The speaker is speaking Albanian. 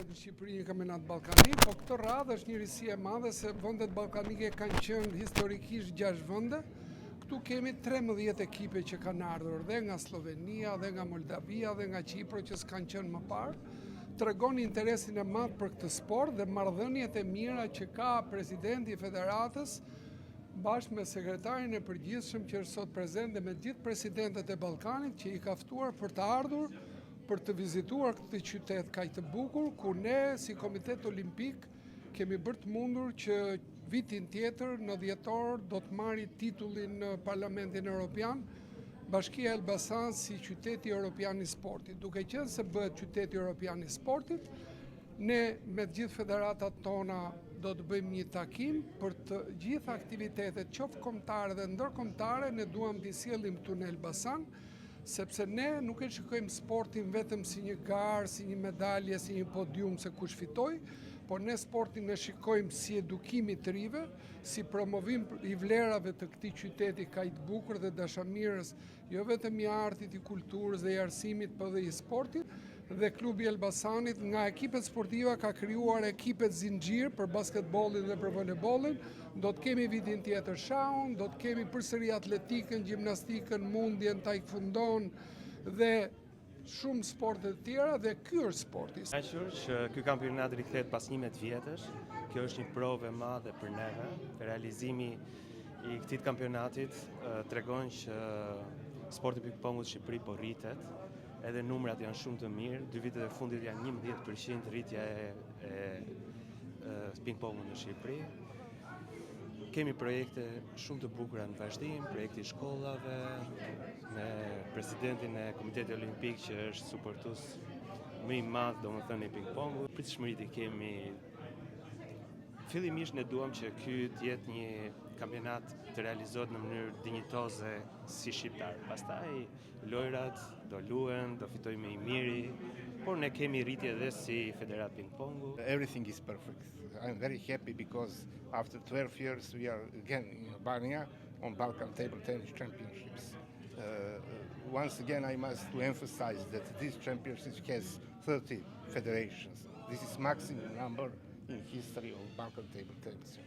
bëhet në Shqipëri një kampionat ballkanik, po këtë radhë është një risi e madhe se vendet ballkanike kanë qenë historikisht 6 vende. Këtu kemi 13 ekipe që kanë ardhur dhe nga Slovenia, dhe nga Moldavia, dhe nga Qipro që s'kanë qenë më parë. Tregon interesin e madh për këtë sport dhe marrëdhëniet e mira që ka presidenti i federatës bashkë me sekretarin e përgjithshëm që është sot prezent dhe me gjithë presidentët e Ballkanit që i ka ftuar për të ardhur për të vizituar këtë qytet kaq të bukur, ku ne si Komitet Olimpik kemi bërë të mundur që vitin tjetër në dhjetor do të marri titullin në Parlamentin Evropian Bashkia Elbasan si qyteti Europian i sportit. Duke qenë se bëhet qyteti Europian i sportit, ne me të gjithë federatat tona do të bëjmë një takim për të gjitha aktivitetet, qoftë kombëtare dhe ndërkombëtare, ne duam t'i sjellim këtu në Elbasan, sepse ne nuk e shikojmë sportin vetëm si një garë, si një medalje, si një podium se kush fitoi, por ne sportin e shikojmë si edukim i të rive, si promovim i vlerave të këtij qyteti kaq të bukur dhe dashamirës, jo vetëm i artit, i kulturës dhe i arsimit, por dhe i sportit. Dhe klubi Elbasanit nga ekipet sportiva ka krijuar ekipet zinxhir për basketbollin dhe për volebollin. Do të kemi vitin tjetër shaun, do të kemi përsëri atletikën, gjimnastikën, mundjen, taekwondon dhe shumë sporte të tjera dhe ky është sporti. Kënaqur që ky kampionat rikthehet pas 11 vjetësh. Kjo është një provë e madhe për neve. Realizimi i këtij kampionatit tregon që sporti ping-pongut në Shqipëri po rritet. Edhe numrat janë shumë të mirë. 2 vitet e fundit janë 11% rritja e ping-pongut në Shqipëri. Kemi projekte shumë të bukura në vazhdim, projekti i shkollave, me presidentin e Komitetit Olimpik që është suportues më i madh domethënë i ping-pongut. Pritshmëritë kemi. Fillimisht ne duam që ky të jetë një kampionat të realizohet në mënyrë dinjitoze si shqiptar. Pastaj lojrat do luhen, do fitojmë më i miri, por ne kemi rritje edhe si Federat Ping-pongu. Everything is perfect. I'm very happy because after 12 years we are again in Albania on Balkan Table Tennis Championships. Once again I must to emphasize that this championship has 30 federations. This is maximum number in history of Balkan Table Tennis.